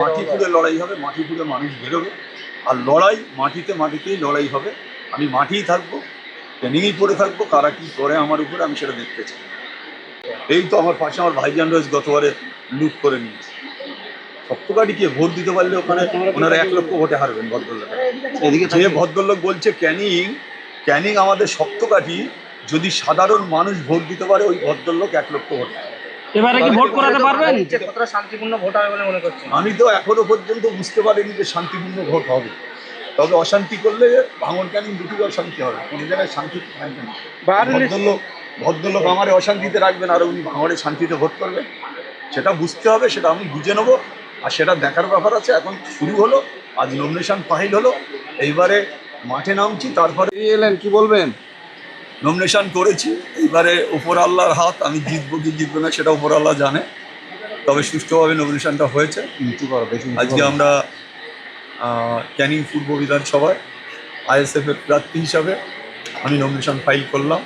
মাটি খুঁড়ে লড়াই হবে, মাটি খুঁড়ে মানুষ বেরোবে, আর লড়াই মাটিতেই লড়াই হবে। আমি মাটিই থাকবো, ট্রেনিংই পড়ে থাকবো, কারা কী করে আমার উপরে আমি সেটা দেখতে চাই। এই তো আমার পাশে আমার ভাইজান রয়েছে, গতবারে লুট করে নিয়েছে। সপ্তকাটিকে ভোট দিতে পারলে ওখানে ওনারা 1 লক্ষ ভোটে হারবেন ভদ্রলোক। এদিকে যে ভদ্রলোক বলছে ক্যানিং আমাদের সপ্তকাঠি, যদি সাধারণ মানুষ ভোট দিতে পারে ওই ভদ্রলোক 1 লক্ষ ভোট। এবারে কি ভোট করাতে পারবেন? কতটা শান্তিপূর্ণ ভোট হবে বলে মনে করছেন? আমি তো এখনো পর্যন্ত বুঝতে পারিনি যে শান্তিপূর্ণ ভোট হবে। তবে অশান্তি করলে ভাঙন ক্যানিং দুটিও অশান্তি হবে, কোনো জায়গায় শান্তি থাকবে না। ভদ্রলোক আমার অশান্তিতে রাখবেন আর উনি ভাঙড়ে শান্তিতে ভোট করবেন, সেটা বুঝতে হবে, সেটা আমি বুঝে নেবো। আর সেটা দেখার ব্যাপার আছে। এখন শুরু হলো, আজ নমিনেশন ফাইল হলো, এইবারে মাঠে নামছি। তারপরে এলেন কি বলবেন? নমিনেশন করেছি, এইবারে উপর আল্লাহর হাত, আমি জিতবো কি জিতবো না সেটা উপর আল্লাহ জানে। তবে সুষ্ঠুভাবে নমিনেশনটা হয়েছে। আজকে আমরা ক্যানিং পূর্ব বিধানসভায় আইএসএফের প্রার্থী হিসাবে আমি নমিনেশন ফাইল করলাম।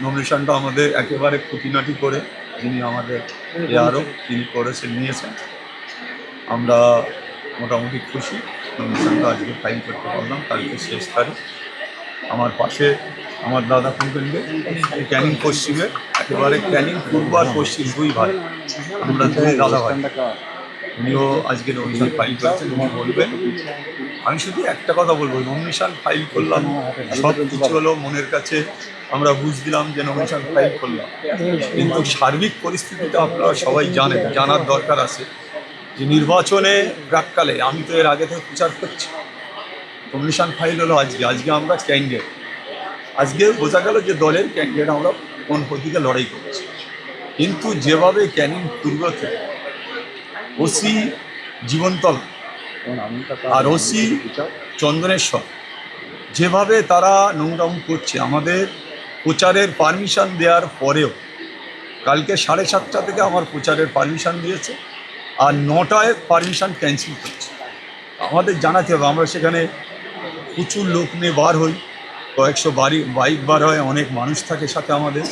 নমিনেশনটা আমাদের একেবারে খুঁটিনাটি করে যিনি আমাদের আরও তিনি নিয়েছেন। আমরা মোটামুটি খুশি, নমিনেশনটা আজকে ফাইল করতে পারলাম। কালকে শেষ তারিখ। আমার পাশে আমার দাদা কুলবেন্দ্র, ক্যানিং পশ্চিমে, একেবারে ক্যানিং পূর্ব আর পশ্চিম দুই ভাই, আমরা দুই দাদা ভাই। উনিও আজকে নমিনেশন ফাইল করেছেন, উনি বলবেন। আমি শুধু একটা কথা বলবো, নমিনেশন ফাইল করলাম, সব কিছু হলো মনের কাছে, আমরা বুঝ দিলাম যে নমিনেশন ফাইল করলাম, কিন্তু সার্বিক পরিস্থিতিটা আপনারা সবাই জানেন, জানার দরকার আছে যে নির্বাচনে প্রাককালে আমি তো এর আগে থেকে প্রচার করছি। নমিনেশন ফাইল হলো আজকে আমরা ক্যান্ডিডেট, আজকে বোঝা গেল যে দলের ক্যান্ডিডেট আমরা কোন প্রতীকে লড়াই করছি। কিন্তু যেভাবে ক্যানিং পূর্বতে ওসি জীবনতলা আর ওসি চন্দনেশ্বর যেভাবে তারা নোংরামি করছে, আমাদের প্রচারের পারমিশন দেওয়ার পরেও কালকে 7:30 থেকে আমার প্রচারের পারমিশন দিয়েছে, আর 9টায় পারমিশন ক্যান্সেল করছে। আমাদের জানাতে হবে, আমরা সেখানে প্রচুর লোক নিয়ে বার হই, কয়েকশো বাইক বার হয়, অনেক মানুষ থাকে সাথে আমাদের,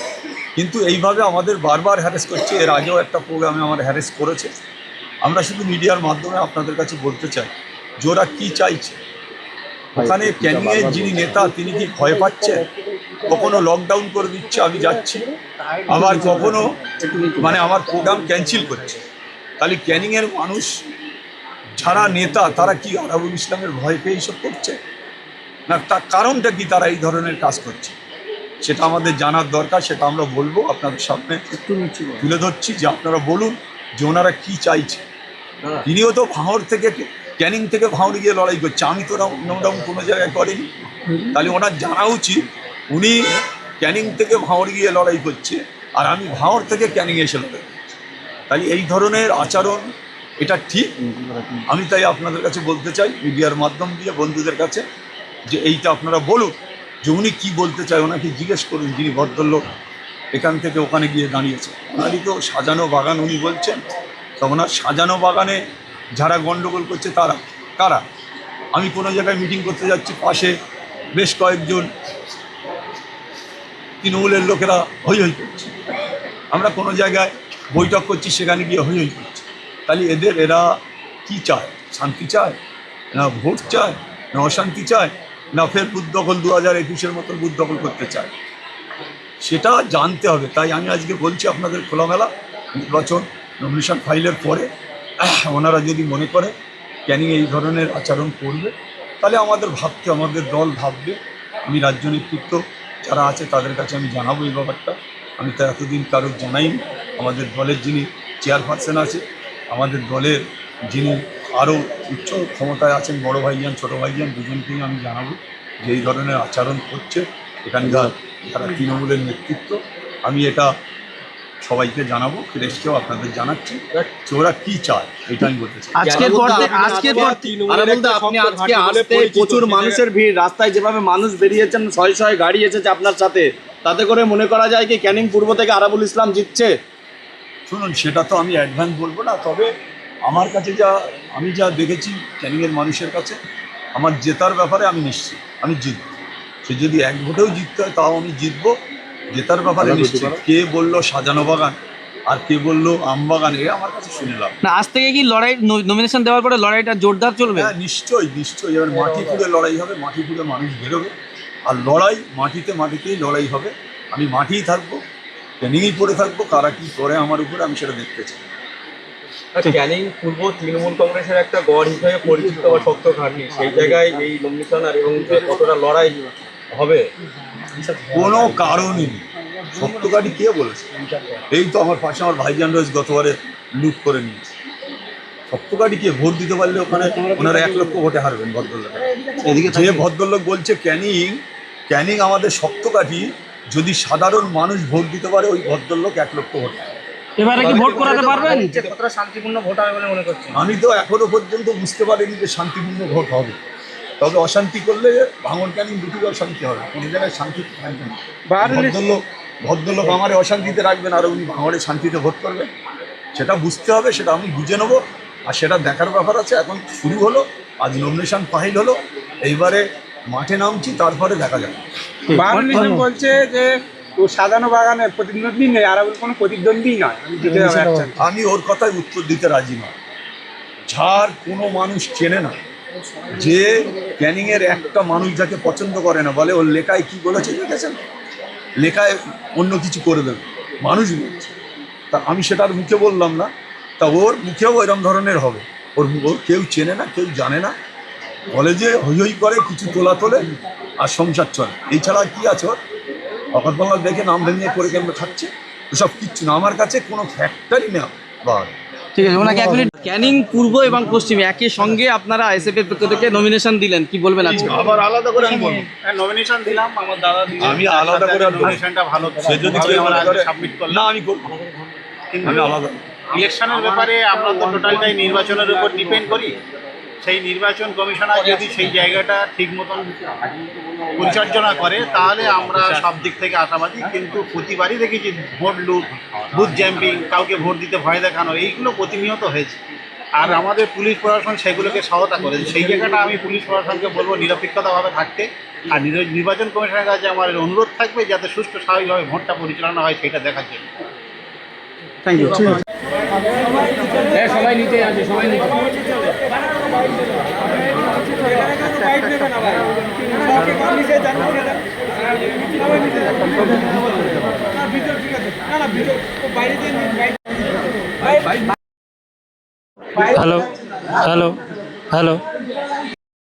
কিন্তু এইভাবে আমাদের বারবার হ্যারেস করছে। এর আগেও একটা প্রোগ্রামে আমার হ্যারেস করেছে। আমরা শুধু মিডিয়ার মাধ্যমে আপনাদের কাছে বলতে চাই যে ওরা কী চাইছে। ওখানে ক্যানিংয়ের যিনি নেতা তিনি কি ভয় পাচ্ছে? কখনো লকডাউন করে দিচ্ছে, আমি যাচ্ছি, আবার কখনো আমার প্রোগ্রাম ক্যান্সেল করছে। তাহলে ক্যানিংয়ের মানুষ যারা নেতা তারা কি আরাবুল ইসলামের ভয় পেয়ে এইসব করছে না? তার কারণটা কি তারা এই ধরনের কাজ করছে সেটা আমাদের জানার দরকার। সেটা আমরা বলবো, আপনাদের সামনে তুলে ধরছি যে আপনারা বলুন যে ওনারা কী চাইছে। তিনিও তো ভাঙড় থেকে, ক্যানিং থেকে ভাঙড়ে গিয়ে লড়াই করছে, আমি তো নোংরাম কোনো জায়গায় করিনি। তাহলে ওনার জানা উচিত উনি ক্যানিং থেকে ভাঙড়ে গিয়ে লড়াই করছে, আর আমি ভাঙড় থেকে ক্যানিং এসে লড়াই করছি। তাহলে এই ধরনের আচরণ এটা ঠিক। আমি তাই আপনাদের কাছে বলতে চাই, মিডিয়ার মাধ্যম দিয়ে বন্ধুদের কাছে, যে এইটা আপনারা বলুন যে উনি কী বলতে চায়, ওনাকে জিজ্ঞেস করুন। যিনি ভদ্রলোক এখান থেকে ওখানে গিয়ে দাঁড়িয়েছে, ওনারই তো সাজানো বাগান উনি বলছেন, তো ওনার সাজানো বাগানে যারা গণ্ডগোল করছে তারা কারা? আমি কোনো জায়গায় মিটিং করতে যাচ্ছি, পাশে বেশ কয়েকজন তৃণমূলের লোকেরা হই হই করছে। আমরা কোনো জায়গায় বৈঠক করছি, সেখানে গিয়ে হই হই করছে। তাহলে এরা কি চায়? শান্তি চায় না ভোট চায় না অশান্তি চায় না ফের বুথ দখল 2021-এর মতো বুথ দখল করতে চায়? সেটা জানতে হবে। তাই আমি আজকে বলছি আপনাদের খোলামেলা, নির্বাচন নমিনেশন ফাইলের পরে ওনারা যদি মনে করে ক্যানিং এই ধরনের আচরণ করবে, তাহলে আমাদের দল ভাববে। আমি রাজ্য নেতৃত্ব যারা আছে তাদের কাছে আমি জানাবো এই ব্যাপারটা। আমি তো এতদিন কারোর জানাইনি। আমাদের দলের যিনি চেয়ারপারসন আছে, আমাদের দলের যিনি আরও উচ্চ ক্ষমতায় আছেন, বড় ভাইজান ছোটো ভাইজান, দুজনকেই আমি জানাবো যে এই ধরনের আচরণ করছে এখানকার যারা তৃণমূলের নেতৃত্ব। আমি এটা সবাইকে জানাবো, ফ্রেশকেও আপনাদের জানাচ্ছি যে ওরা কী চায়, এটা আমি বলতে চাই। আপনি আজকে আসতে প্রচুর মানুষের ভিড়, রাস্তায় যেভাবে মানুষ বেরিয়েছেন, শয়ে শয়ে গাড়ি এসেছে আপনার সাথে, তাতে করে মনে করা যায় কি ক্যানিং পূর্ব থেকে আরাবুল ইসলাম জিতছে? শুনুন, সেটা তো আমি অ্যাডভান্স বলবো না। তবে আমার কাছে আমি যা দেখেছি ক্যানিংয়ের মানুষের কাছে, আমার জেতার ব্যাপারে আমি নিশ্চিত, আমি জিতব। সে যদি 1 ভোটেও জিততে হয় তাও আমি জিতবো, জেতার ব্যাপারে নিশ্চিত। কে বললো সাজানো বাগান? আর কে বললো আমবাগানে, এ আমার কাছে শুনলাম। না, আজ থেকে কি লড়াই, নমিনেশন দেওয়ার পরে লড়াইটা জোরদার চলবে? হ্যাঁ, নিশ্চয়ই নিশ্চয়ই। এবার মাটি খুঁড়ে লড়াই হবে, মাটি খুঁড়ে মানুষ বেরোবে, আর লড়াই মাটিতেই লড়াই হবে। আমি মাটিই থাকবো, ট্রেনিংই পড়ে থাকবো, কারা কী করে আমার উপরে আমি সেটা দেখতে চাই। ক্যানিং পূর্ব তৃণমূল কংগ্রেসের একটা গড় হিসেবে পরিচিত বা শক্ত ঘাঁটি, সেই জায়গায় এই নমিনেশন আর এবং কতটা লড়াই হবে? কোনো কারণই নেই। সত্যকারী কে বলেছে? এই তো আমার পাশে আমার ভাইজান রয়েছে, গতবারে লুট করে নিয়েছে। সত্যকারী কে? ভোট দিতে পারলে ওখানে ওনারা 1 লক্ষ ভোটে হারবেন ভদ্রলোক। যে ভদ্রলোক বলছে ক্যানিং আমাদের শক্তকাঠি, যদি সাধারণ মানুষ ভোট দিতে পারে ওই ভদ্রলোক 1 লক্ষ ভোট। এবারে কি ভোট করাতে পারবেন? কতটা শান্তিপূর্ণ ভোট হবে বলে মনে করছেন? আমি তো এখনো পর্যন্ত বুঝতে পারিনি যে শান্তিপূর্ণ ভোট হবে। তবে অশান্তি করলে ভাঙন ক্যানিং দুটি অশান্তি হবে, কোনো জায়গায় শান্তি থাকবে না। ভদ্রলোক আমার অশান্তিতে রাখবেন আর উনি ভাঙড়ে শান্তিতে ভোট করবেন, সেটা বুঝতে হবে, সেটা আমি বুঝে নেবো। আর সেটা দেখার ব্যাপার আছে। এখন শুরু হলো, আজ নমিনেশন ফাইল হলো, এইবারে মাঠে নামছি, তারপরে দেখা যাবে। বাহারুল ইসলাম বলছে যে ও সাজানো বাগানের প্রতিদ্বন্দ্বী নেই, আর কোনো প্রতিদ্বন্দ্বী নয়, আমি জিতে যাবো একজন। আমি ওর কথায় উত্তর দিতে রাজি নয়। যার কোনো মানুষ চেনে না, যে ক্যানিংয়ের একটা মানুষ যাকে পছন্দ করে না, বলে ওর লেখায় কি বলেছে দেখেছেন, লেখায় অন্য কিছু করে দেবে, মানুষ বলছে। তা আমি সেটার মুখে বললাম না, তা ওর মুখেও এরকম ধরনের হবে। ওর কেউ চেনে না, কেউ জানে না, বলে যে হই হই করে কিছু তোলে আর সংসার চলে, এই ছাড়া কি আছে ওর? অকটবাংলা দেখে নাম ভেঙে করে কেমন খাচ্ছে, ওসব কিচ্ছু না। আমার কাছে কোনো ফ্যাক্টরি না। ঠিক আছে, ওনাকে 1 মিনিট। ক্যানিং পূর্ব এবং পশ্চিমে একই সঙ্গে আপনারা আইএসএফ এর পক্ষ থেকে নমিনেশন দিলেন, কি বলবেন আজকে? আবার আলাদা করে আমি বলবো, নমিনেশন দিলাম আমার দাদা দিয়ে, আমি আলাদা করে নমিনেশনটা ভালো, সে যদি কেউ মনে করে সাবমিট করলাম। না আমি করবো, কিন্তু আমি আলাদা। ইলেকশনের ব্যাপারে আমরা তো টোটালটাই নির্বাচনের উপর ডিপেন্ড করি। সেই নির্বাচন কমিশনার যদি সেই জায়গাটা ঠিক মতন পরিচর্যা করে তাহলে আমরা সব দিক থেকে আশাবাদী। কিন্তু প্রতিবারই দেখেছি ভোট লুট, বুথ জ্যাম্পিং, কাউকে ভোট দিতে ভয় দেখানো, এইগুলো প্রতিনিয়ত হয়েছে। আর আমাদের পুলিশ প্রশাসন সেগুলোকে সহায়তা করেছে। সেই জায়গাটা আমি পুলিশ প্রশাসনকে বলবো নিরপেক্ষতাভাবে থাকতে। আর নির্বাচন কমিশনের কাছে আমার অনুরোধ থাকবে যাতে সুষ্ঠু স্বাভাবিকভাবে ভোটটা পরিচালনা হয়, সেটা দেখার জন্য। Thank you. সবাই নিচে আছে, সবাই নিচে। Hello hello hello.